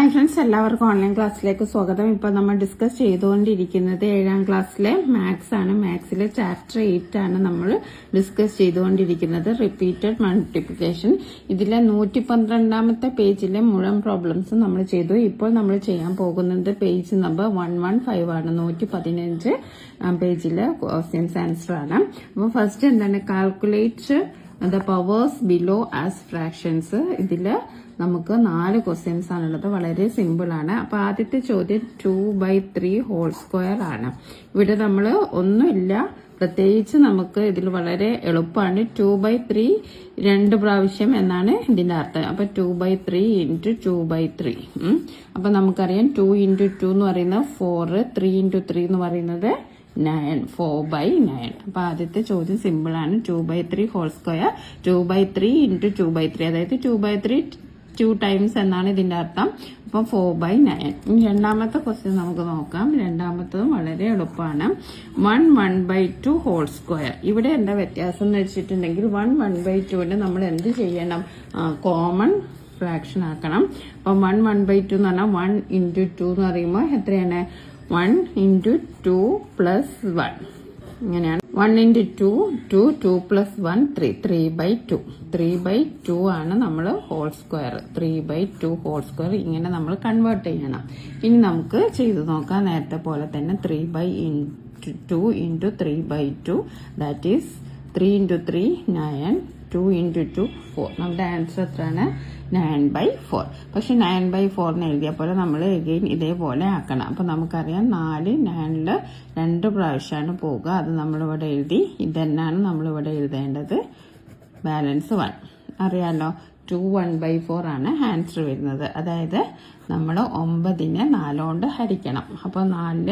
Hi friends, എല്ലാവർക്കും online ക്ലാസ്സിലേക്ക് സ്വാഗതം. ഇപ്പൊ നമ്മൾ ഡിസ്കസ് ചെയ്തുകൊണ്ടിരിക്കുന്നത് 7ാം ക്ലാസ്സിലെ മാത്സ് ആണ്. മാത്സിലെ ചാപ്റ്റർ 8 ആണ് നമ്മൾ ഡിസ്കസ് ചെയ്തുകൊണ്ടിരിക്കുന്നത്, റിപ്പീറ്റഡ് മൾട്ടിപ്ലിക്കേഷൻ. ഇതിലെ 112ാമത്തെ പേജിലെ മുഴുവൻ പ്രോബ്ലംസ് നമ്മൾ ചെയ്തു. ഇപ്പോൾ നമ്മൾ ചെയ്യാൻ പോകുന്നത് പേജ് നമ്പർ 115 ആണ്. 115 പേജിലെ ക്വസ്റ്റ്യൻസ് ആൻസർ ആണ്. അപ്പോൾ ഫസ്റ്റ് എന്താണ്, calculate the powers below as fractions. ഇതില് നമുക്ക് 4 ക്വസ്റ്റ്യൻസ് ആണുള്ളത്. വളരെ സിമ്പിൾ ആണ്. അപ്പൊ ആദ്യത്തെ ചോദ്യം 2/3 ഹോൾ സ്ക്വയർ ആണ്. ഇവിടെ നമ്മൾ ഒന്നുമില്ല, പ്രത്യേകിച്ച് നമുക്ക് ഇതിൽ വളരെ എളുപ്പമാണ്. 2/3 2 പ്രാവശ്യം എന്നാണ് ഇതിന്റെ അർത്ഥം. അപ്പൊ 2/3 × 2/3. അപ്പൊ നമുക്കറിയാം 2 × 2 എന്ന് പറയുന്നത് 4, 3 × 3 എന്ന് പറയുന്നത് 9, 4/9. അപ്പൊ ആദ്യത്തെ ചോദ്യം സിമ്പിൾ ആണ്. 2/3 ഹോൾ സ്ക്വയർ, 2/3 × 2/3, അതായത് 2/3 2 ടൈംസ് എന്നാണ് ഇതിന്റെ അർത്ഥം. അപ്പൊ 4/9. രണ്ടാമത്തെ ക്വസ്റ്റ്യൻ നമുക്ക് നോക്കാം. രണ്ടാമത്തതും വളരെ എളുപ്പമാണ്. 1/2 ഹോൾ സ്ക്വയർ. ഇവിടെ എന്താ വ്യത്യാസം എന്ന് വെച്ചിട്ടുണ്ടെങ്കിൽ 1/2 നമ്മൾ എന്ത് ചെയ്യണം, കോമൺ ഫ്രാക്ഷൻ ആക്കണം. അപ്പൊ 1/2 എന്ന് പറഞ്ഞാൽ 1 × 2 എന്ന് പറയുമ്പോൾ എത്രയാണ്, 1 × 2 + 1. ഇങ്ങനെയാണ്. 1 × 2 2, 2 + 1 3, 3/2. 3/2 ആണ് നമ്മൾ ഹോൾ സ്ക്വയർ. 3/2 ഹോൾ സ്ക്വയർ ഇങ്ങനെ നമ്മൾ കൺവേർട്ട് ചെയ്യണം. ഇനി നമുക്ക് ചെയ്തു നോക്കാം. നേരത്തെ പോലെ തന്നെ 3/2 × 3/2, ദാറ്റ് ഈസ് 3 × 3 9, 2 × 2 4. നമ്മുടെ ആൻസർ എത്രയാണ്, 9/4. പക്ഷെ 9/4 എന്ന് എഴുതിയ പോലെ നമ്മൾ എഗെയിൻ ഇതേപോലെ ആക്കണം. അപ്പൊ നമുക്കറിയാം 4 9ൽ 2 പ്രാവശ്യമാണ് പോവുക. അത് നമ്മളിവിടെ എഴുതി. ഇതന്നെയാണ് നമ്മളിവിടെ എഴുതേണ്ടത്. ബാലൻസ് 1 അറിയാലോ. 2 1/4 ആണ് ആൻസർ വരുന്നത്. അതായത് നമ്മൾ 9നെ 4 കൊണ്ട് ഹരിക്കണം. അപ്പൊ 9ൽ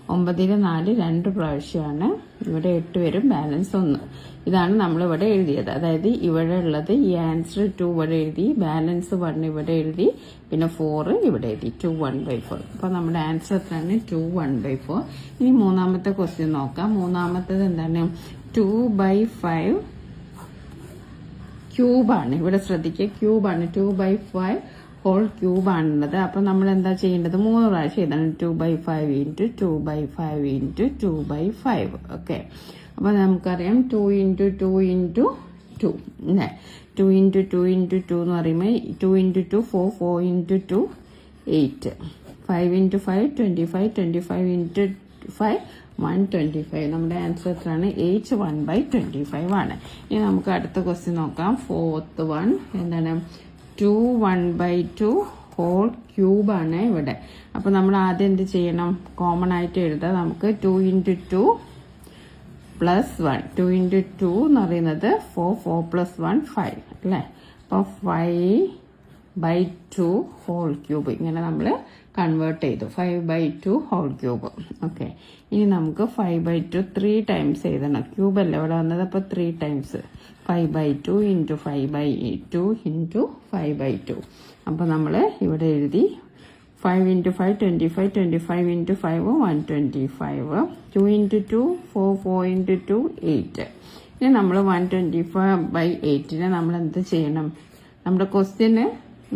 4 2 പ്രാവശ്യമാണ്. ഇവിടെ 8 വരും, ബാലൻസ് 1. ഇതാണ് നമ്മളിവിടെ എഴുതിയത്. അതായത് ഇവിടെ ഉള്ളത് ഈ ആൻസർ 2 ഇവിടെ എഴുതി, ബാലൻസ് 1 ഇവിടെ എഴുതി, പിന്നെ 4 ഇവിടെ എഴുതി. 2 1/4. അപ്പൊ നമ്മുടെ ആൻസർ എത്രയാണ്, 2 1/4. ഇനി മൂന്നാമത്തെ ക്വസ്റ്റ്യൻ നോക്കാം. മൂന്നാമത്തേത് എന്താണ്, 2/5 ക്യൂബാണ്. ഇവിടെ ശ്രദ്ധിക്കുക, ക്യൂബാണ്. 2/5 ഹോൾ ക്യൂബ് ആണുള്ളത്. അപ്പൊ നമ്മൾ എന്താ ചെയ്യേണ്ടത്, 3 പ്രാവശ്യം എഴുതണം. 2/5 × 2/5 × 2/5. ഓക്കെ. അപ്പൊ നമുക്കറിയാം 2 × 2 × 2 അല്ലേ. 2 × 2 × 2 എന്ന് പറയുമ്പോൾ 2 × 2 4, 4 × 2 8, 5 × 5 25, 25 × 5 125. നമ്മുടെ ആൻസർ എത്രയാണ്, 8 1/25 ആണ്. ഇനി നമുക്ക് അടുത്ത ക്വസ്റ്റ്യൻ നോക്കാം. 4th വൺ എന്താണ്, 2 1/2 ഹോൾ ക്യൂബ് ആണ് ഇവിടെ. അപ്പൊ നമ്മൾ ആദ്യം എന്ത് ചെയ്യണം, കോമൺ ആയിട്ട് എഴുതാം. നമുക്ക് 2 × 2 + 1. 2 × 2 എന്ന് പറയുന്നത് 4, 4 + 1 5 അല്ലേ. അപ്പൊ 5/2 ഹോൾ ക്യൂബ് ഇങ്ങനെ നമ്മൾ കൺവേർട്ട് ചെയ്തു. 5/2 ഹോൾ ക്യൂബ്. ഓക്കെ. ഇനി നമുക്ക് 5/2 3 ടൈംസ് എഴുതണം. ക്യൂബ് അല്ലേ ഇവിടെ വന്നത്, അപ്പൊ 3 ടൈംസ് 5/2 × 5/2 × 5/2. അപ്പൊ നമ്മൾ ഇവിടെ എഴുതി 5 × 5 25, 25 × 5 125, 2 × 2 4, 4 × 2 8. ഇനി നമ്മൾ 125/8 നമ്മൾ എന്ത് ചെയ്യണം, നമ്മുടെ ക്വസ്റ്റ്യന്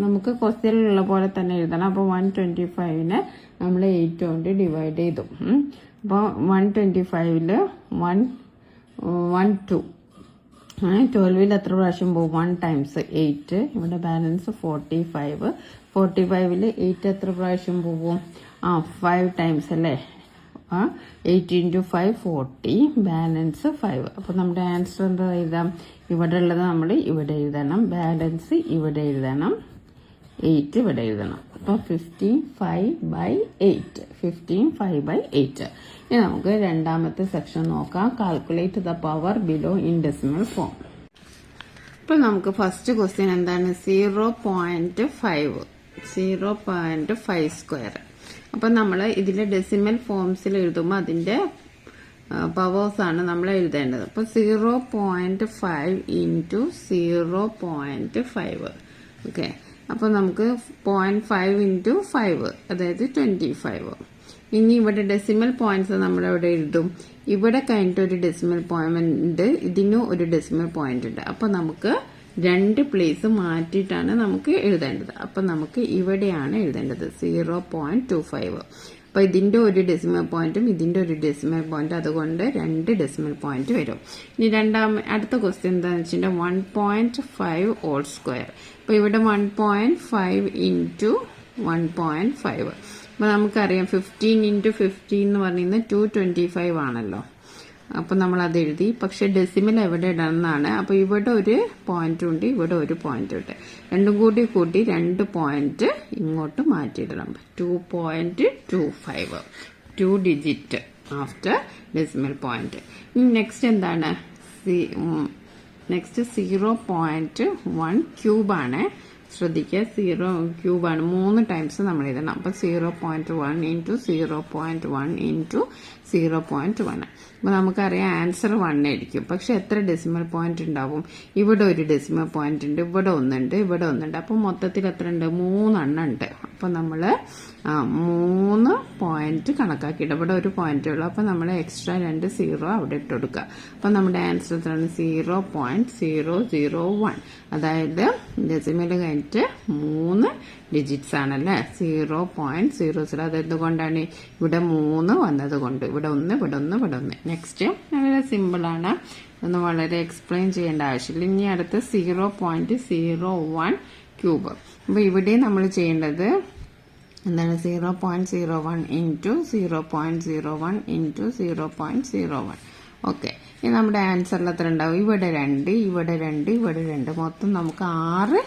നമുക്ക് ക്വസ്റ്റ്യനിലുള്ള പോലെ തന്നെ എഴുതണം. അപ്പോൾ 125നെ നമ്മൾ 8 കൊണ്ട് ഡിവൈഡ് ചെയ്തു. അപ്പോൾ 125ൽ 1 2 12ൽ എത്ര പ്രാവശ്യം പോകും, 1 ടൈംസ് 8. ഇവിടെ ബാലൻസ് 45. 45ൽ 8 എത്ര പ്രാവശ്യം പോകും, 5 ടൈംസ് അല്ലേ. 8 × 5 40, ബാലൻസ് 5. അപ്പൊ നമ്മുടെ ആൻസർ എന്താ എഴുതാം, ഇവിടെ ഉള്ളത് നമ്മൾ ഇവിടെ എഴുതണം, ബാലൻസ് ഇവിടെ എഴുതണം, 8 ഇവിടെ എഴുതണം. അപ്പൊ 15/8. 15/8. ഇനി നമുക്ക് രണ്ടാമത്തെ സെക്ഷൻ നോക്കാം. Calculate the power below in decimal form. ഇപ്പൊ നമുക്ക് ഫസ്റ്റ് ക്വസ്റ്റ്യൻ എന്താണ്, 0.5 സ്ക്വയർ. അപ്പൊ നമ്മൾ ഇതിന്റെ ഡെസിമൽ ഫോംസിൽ എഴുതുമ്പോൾ അതിന്റെ പവേഴ്സ് ആണ് നമ്മൾ എഴുതേണ്ടത്. അപ്പൊ 0.5 × 0.5. ഓക്കെ. അപ്പൊ നമുക്ക് 0.5 × 5, അതായത് 25. ഇനി ഇവിടെ ഡെസിമൽ പോയിന്റ്സ് നമ്മൾ ഇവിടെ എഴുതും. ഇവിടെ കഴിഞ്ഞിട്ട് ഒരു ഡെസിമൽ പോയിന്റ് ഉണ്ട്, ഇതിനും ഒരു ഡെസിമൽ പോയിന്റ് ഉണ്ട്. അപ്പൊ നമുക്ക് രണ്ട് പ്ലേസ് മാറ്റിയിട്ടാണ് നമുക്ക് എഴുതേണ്ടത്. അപ്പൊ നമുക്ക് ഇവിടെയാണ് എഴുതേണ്ടത് 0.25. അപ്പൊ ഇതിന്റെ ഒരു ഡെസിമൽ പോയിന്റും ഇതിന്റെ ഒരു ഡെസിമൽ പോയിന്റ്, അതുകൊണ്ട് 2 ഡെസിമൽ പോയിന്റ് വരും. ഇനി അടുത്ത ക്വസ്റ്റ്യൻ എന്താണെന്ന് വെച്ചിട്ടുണ്ടെങ്കിൽ 1.5 ഹോൾ സ്ക്വയർ. അപ്പൊ ഇവിടെ 1.5 ഇൻറ്റു 1.5. അപ്പൊ നമുക്കറിയാം 15 ഇൻറ്റു 15 എന്ന് പറയുന്നത് 225 ആണല്ലോ. അപ്പൊ നമ്മൾ അത് എഴുതി. പക്ഷെ ഡെസിമൽ എവിടെ ഇടണമെന്നാണ്. അപ്പൊ ഇവിടെ ഒരു പോയിന്റ് ഉണ്ട്, ഇവിടെ ഒരു പോയിന്റ് ഉണ്ട്. രണ്ടും കൂട്ടി 2 പോയിന്റ് ഇങ്ങോട്ട് മാറ്റിയിടണം. 2.25 2 digit after decimal point. Next എന്താണ്? നെക്സ്റ്റ് 0.1 ക്യൂബാണ്. ശ്രദ്ധിക്കുക, 0 ക്യൂബാണ്. 3 ടൈംസ് നമ്മൾ എഴുതണം. അപ്പൊ 0.1 ഇൻറ്റു 0.1 ഇൻറ്റു 0.1. അപ്പൊ നമുക്കറിയാം ആൻസർ 1 ആയിരിക്കും. പക്ഷെ എത്ര ഡെസിമൽ പോയിന്റ് ഉണ്ടാവും? ഇവിടെ ഒരു ഡെസിമൽ പോയിന്റ് ഉണ്ട്, ഇവിടെ ഒന്നുണ്ട്, ഇവിടെ ഒന്നുണ്ട്. അപ്പൊ മൊത്തത്തിൽ എത്ര ഉണ്ട്? 3 എണ്ണം ഉണ്ട്. അപ്പൊ നമ്മള് 3 പോയിന്റ് കണക്കാക്കിയിട്ട് ഇവിടെ ഒരു പോയിന്റ് ഉള്ളു. അപ്പൊ നമ്മൾ എക്സ്ട്രാ 2 0 അവിടെ ഇട്ട് കൊടുക്കുക. അപ്പൊ നമ്മുടെ ആൻസർ എത്രയാണ്? 0.001. അതായത് ഡെസിമൽ കഴിഞ്ഞിട്ട് 3 ഡിജിറ്റ്സ് ആണല്ലേ. 0.00. അതായത് കൊണ്ടാണ് ഇവിടെ 3 വന്നത് കൊണ്ട്. ഇവിടെ 1, ഇവിടെ 1, ഇവിടെ 1. നെക്സ്റ്റ് വളരെ സിമ്പിൾ ആണ്, ഒന്നും വളരെ എക്സ്പ്ലെയിൻ ചെയ്യേണ്ട ആവശ്യമില്ല. ഇനി അടുത്ത് 0.01 ക്യൂബ്. അപ്പൊ ഇവിടെ നമ്മൾ ചെയ്യേണ്ടത് എന്താണ്? 0.01 ഇൻറ്റു 0.01 ഇൻറ്റു 0.01. ഓക്കെ, ഇനി നമ്മുടെ ആൻസറിൽ എത്ര ഉണ്ടാവും? ഇവിടെ 2, ഇവിടെ 2, ഇവിടെ 2. മൊത്തം നമുക്ക് 6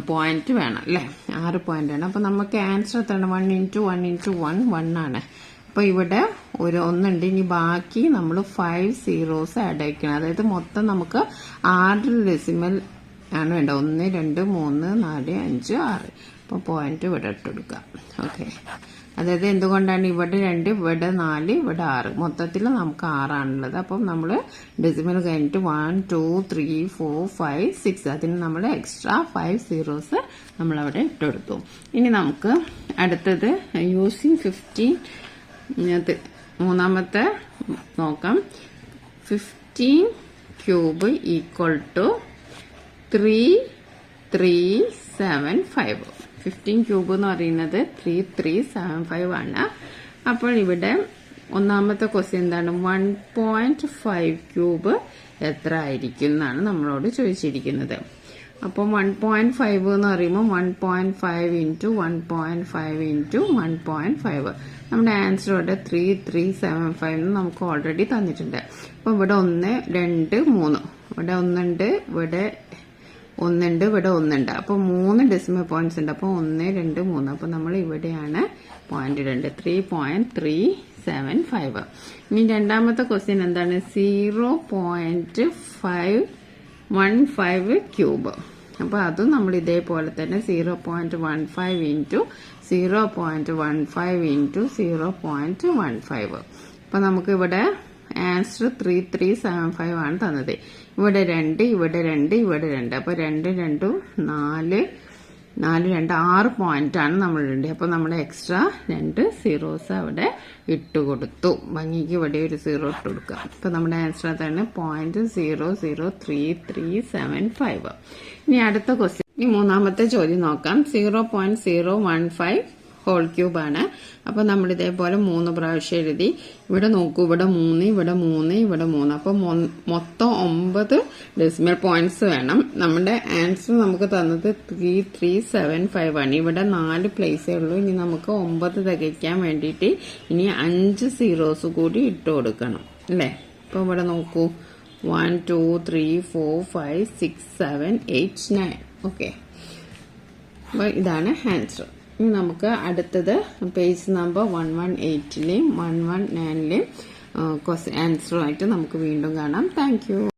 പോയിന്റ് വേണം അല്ലേ? 6 പോയിന്റ് വേണം. അപ്പൊ നമുക്ക് ആൻസർ എത്രയാണ്? 1 ഇൻറ്റു 1 ഇൻറ്റു 1 1 ആണ്. അപ്പൊ ഇവിടെ ഒരു 1 ഉണ്ട്. ഇനി ബാക്കി നമ്മൾ 5 സീറോസ് ആഡ് ആക്കണം. അതായത് മൊത്തം നമുക്ക് 6 ഡെസിമൽ ആണ് വേണ്ട. 1 2 3 4 5 6. അപ്പൊ പോയിന്റ് ഇവിടെ ഇട്ട് കൊടുക്കുക. ഓക്കെ, അതായത് എന്തുകൊണ്ടാണ്? ഇവിടെ 2, ഇവിടെ 4, ഇവിടെ 6. മൊത്തത്തിൽ നമുക്ക് 6 ആണുള്ളത്. അപ്പം നമ്മൾ ഡെസിമൽ കഴിഞ്ഞിട്ട് 1 2 3 4 5 6. അതിന് നമ്മൾ എക്സ്ട്രാ 5 സീറോസ് നമ്മളവിടെ ഇട്ടെടുത്തു. ഇനി നമുക്ക് അടുത്തത് യൂസിങ് 15 മൂന്നാമത്തെ നോക്കാം. 15 ക്യൂബ് ഈക്വൽ ടു 3375. 15 ക്യൂബ് എന്ന് പറയുന്നത് 3375 ആണ്. അപ്പോൾ ഇവിടെ ഒന്നാമത്തെ ക്വസ്റ്റ്യൻ എന്താണ്? 1.5 ക്യൂബ് എത്ര ആയിരിക്കും എന്നാണ് നമ്മളോട് ചോദിച്ചിരിക്കുന്നത്. അപ്പോൾ 1.5 എന്ന് പറയുമ്പോൾ 1.5 ഇൻറ്റു 1.5 ഇൻറ്റു 1.5. നമ്മുടെ ആൻസർ ഇവിടെ 3375 എന്ന് നമുക്ക് ഓൾറെഡി തന്നിട്ടുണ്ട്. അപ്പോൾ ഇവിടെ 1 2 3, ഇവിടെ 1 ഉണ്ട്, ഇവിടെ 1 ഉണ്ട്, ഇവിടെ 1 ഉണ്ട്. അപ്പോൾ 3 ഡെസിമൽ പോയിന്റ്സ് ഉണ്ട്. അപ്പോൾ 1 2 3. അപ്പോൾ നമ്മൾ ഇവിടെയാണ് പോയിന്റ് ഇടേണ്ടത്. 3.375. ഇനി രണ്ടാമത്തെ ക്വസ്റ്റ്യൻ എന്താണ്? 0.515 ക്യൂബ്. അപ്പോൾ അതും നമ്മൾ ഇതേപോലെ തന്നെ 0.15 ഇൻറ്റു 0.15 ഇൻറ്റു 0.15. അപ്പോൾ നമുക്ക് ഇവിടെ ആൻസർ 3375 ആണ് തന്നത്. ഇവിടെ 2, ഇവിടെ 2, ഇവിടെ 2. അപ്പൊ 2 2 4 4 2 6 പോയിന്റ് ആണ് നമ്മൾ ഇടേണ്ടത്. അപ്പൊ നമ്മൾ എക്സ്ട്രാ 2 സീറോസ് അവിടെ ഇട്ടുകൊടുത്തു. ഭംഗിക്ക് ഇവിടെ ഒരു 0 ഇട്ട് കൊടുക്കുക. അപ്പൊ നമ്മുടെ ആൻസർ അതാണ് 0.03375. ഇനി അടുത്ത ക്വസ്റ്റ്യൻ, ഇനി മൂന്നാമത്തെ ചോദ്യം നോക്കാം. 0.015 ഹോൾ ക്യൂബ് ആണ്. അപ്പൊ നമ്മൾ ഇതേപോലെ 3 പ്രാവശ്യം എഴുതി. ഇവിടെ നോക്കൂ, ഇവിടെ 3, ഇവിടെ 3, ഇവിടെ 3. അപ്പൊ മൊത്തം 9 ഡെസിമൽ പോയിന്റ്സ് വേണം. നമ്മുടെ ആൻസർ നമുക്ക് തന്നത് 3375 ആണ്. ഇവിടെ 4 പ്ലേസേ ഉള്ളൂ. ഇനി നമുക്ക് 9 തികയ്ക്കാൻ വേണ്ടിയിട്ട് ഇനി 5 സീറോസ് കൂടി ഇട്ട് കൊടുക്കണം അല്ലേ? അപ്പൊ ഇവിടെ നോക്കൂ, 1 2 3 4 5 6 7 8 9. ഓക്കെ, അപ്പൊ ഇതാണ് ആൻസർ. ഇനി നമുക്ക് അടുത്തത് പേജ് നമ്പർ 118ലെയും 119ലെയും ആൻസറുമായിട്ട് നമുക്ക് വീണ്ടും കാണാം. Thank you.